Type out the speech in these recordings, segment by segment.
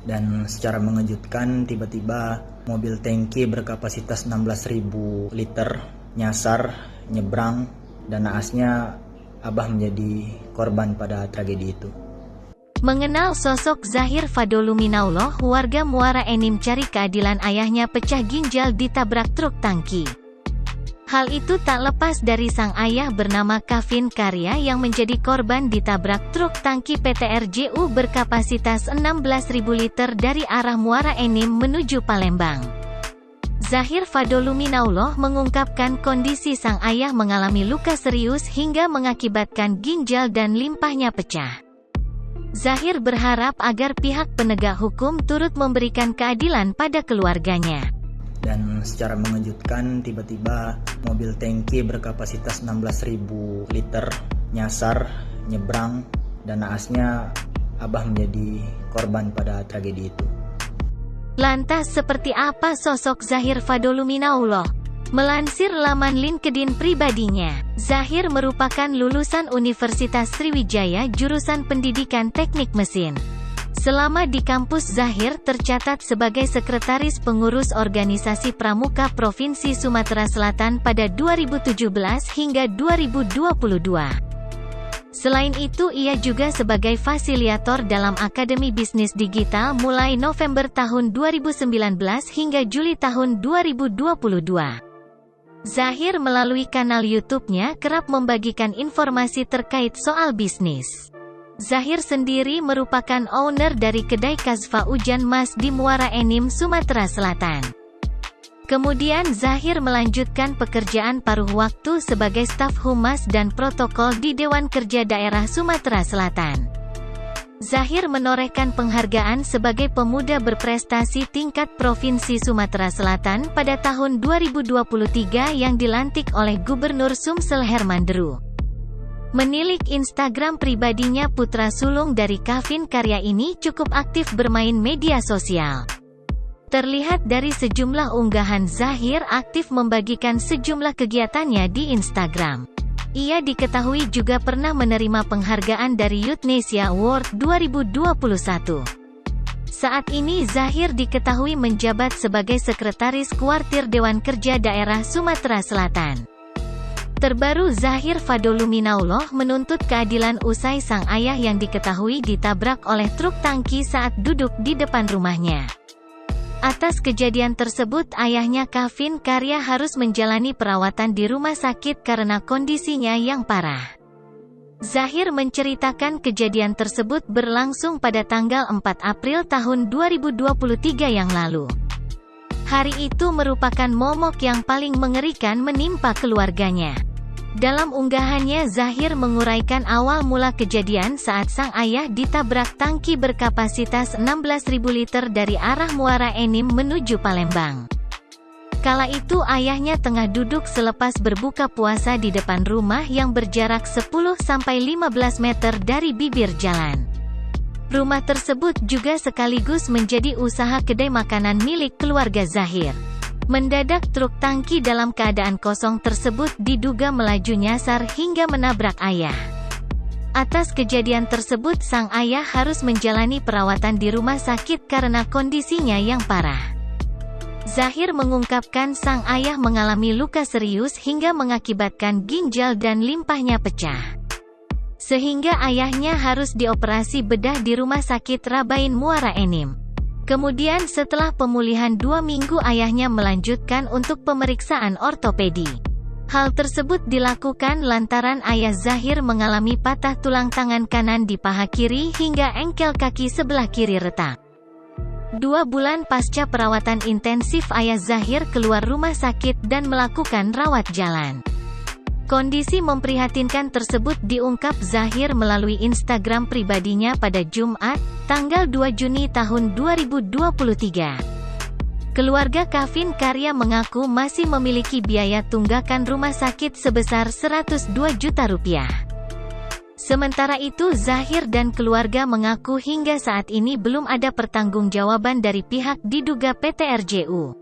Dan secara mengejutkan tiba-tiba mobil tangki berkapasitas 16.000 liter nyasar, nyebrang, dan naasnya Abah menjadi korban pada tragedi itu. Mengenal sosok Zahir Fadoluminaullah, warga Muara Enim cari keadilan ayahnya pecah ginjal ditabrak truk tangki. Hal itu tak lepas dari sang ayah bernama Kavin Karya yang menjadi korban ditabrak truk tangki PT RJU berkapasitas 16.000 liter dari arah Muara Enim menuju Palembang. Zahir Fadoluminaullah mengungkapkan kondisi sang ayah mengalami luka serius hingga mengakibatkan ginjal dan limpahnya pecah. Zahir berharap agar pihak penegak hukum turut memberikan keadilan pada keluarganya. Dan secara mengejutkan tiba-tiba mobil tangki berkapasitas 16.000 liter nyasar, nyebrang, dan naasnya Abah menjadi korban pada tragedi itu. Lantas seperti apa sosok Zahir Fadoluminaullah? Melansir laman LinkedIn pribadinya, Zahir merupakan lulusan Universitas Sriwijaya jurusan Pendidikan Teknik Mesin. Selama di kampus, Zahir tercatat sebagai Sekretaris Pengurus Organisasi Pramuka Provinsi Sumatera Selatan pada 2017 hingga 2022. Selain itu, ia juga sebagai fasilitator dalam Akademi Bisnis Digital mulai November tahun 2019 hingga Juli tahun 2022. Zahir melalui kanal YouTube-nya kerap membagikan informasi terkait soal bisnis. Zahir sendiri merupakan owner dari kedai Kazfa Ujan Mas di Muara Enim, Sumatera Selatan. Kemudian Zahir melanjutkan pekerjaan paruh waktu sebagai staf humas dan protokol di Dewan Kerja Daerah Sumatera Selatan. Zahir menorehkan penghargaan sebagai pemuda berprestasi tingkat Provinsi Sumatera Selatan pada tahun 2023 yang dilantik oleh Gubernur Sumsel Herman Deru. Menilik Instagram pribadinya, putra sulung dari Kavin Karya ini cukup aktif bermain media sosial. Terlihat dari sejumlah unggahan, Zahir aktif membagikan sejumlah kegiatannya di Instagram. Ia diketahui juga pernah menerima penghargaan dari Youthnesia Award 2021. Saat ini Zahir diketahui menjabat sebagai Sekretaris Kuartir Dewan Kerja Daerah Sumatera Selatan. Terbaru, Zahir Fadoluminaullah menuntut keadilan usai sang ayah yang diketahui ditabrak oleh truk tangki saat duduk di depan rumahnya. Atas kejadian tersebut, ayahnya Kavin Karya harus menjalani perawatan di rumah sakit karena kondisinya yang parah. Zahir menceritakan kejadian tersebut berlangsung pada tanggal 4 April tahun 2023 yang lalu. Hari itu merupakan momok yang paling mengerikan menimpa keluarganya. Dalam unggahannya, Zahir menguraikan awal mula kejadian saat sang ayah ditabrak tangki berkapasitas 16.000 liter dari arah Muara Enim menuju Palembang. Kala itu ayahnya tengah duduk selepas berbuka puasa di depan rumah yang berjarak 10-15 meter dari bibir jalan. Rumah tersebut juga sekaligus menjadi usaha kedai makanan milik keluarga Zahir. Mendadak truk tangki dalam keadaan kosong tersebut diduga melaju nyasar hingga menabrak ayah. Atas kejadian tersebut, sang ayah harus menjalani perawatan di rumah sakit karena kondisinya yang parah. Zahir mengungkapkan sang ayah mengalami luka serius hingga mengakibatkan ginjal dan limpahnya pecah. Sehingga ayahnya harus dioperasi bedah di Rumah Sakit Rabain Muara Enim. Kemudian setelah pemulihan 2 minggu ayahnya melanjutkan untuk pemeriksaan ortopedi. Hal tersebut dilakukan lantaran ayah Zahir mengalami patah tulang tangan kanan di paha kiri hingga engkel kaki sebelah kiri retak. 2 bulan pasca perawatan intensif, ayah Zahir keluar rumah sakit dan melakukan rawat jalan. Kondisi memprihatinkan tersebut diungkap Zahir melalui Instagram pribadinya pada Jumat, tanggal 2 Juni tahun 2023. Keluarga Kavin Karya mengaku masih memiliki biaya tunggakan rumah sakit sebesar Rp102 juta. Sementara itu, Zahir dan keluarga mengaku hingga saat ini belum ada pertanggungjawaban dari pihak diduga PT RJU.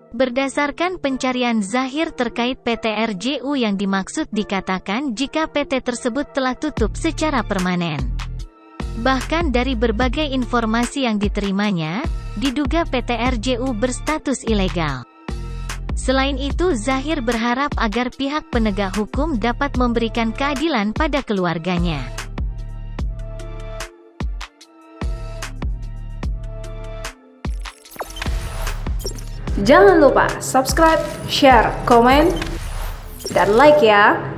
Berdasarkan pencarian Zahir terkait PT RJU yang dimaksud, dikatakan jika PT tersebut telah tutup secara permanen. Bahkan dari berbagai informasi yang diterimanya, diduga PT RJU berstatus ilegal. Selain itu, Zahir berharap agar pihak penegak hukum dapat memberikan keadilan pada keluarganya. Jangan lupa subscribe, share, komen, dan like ya.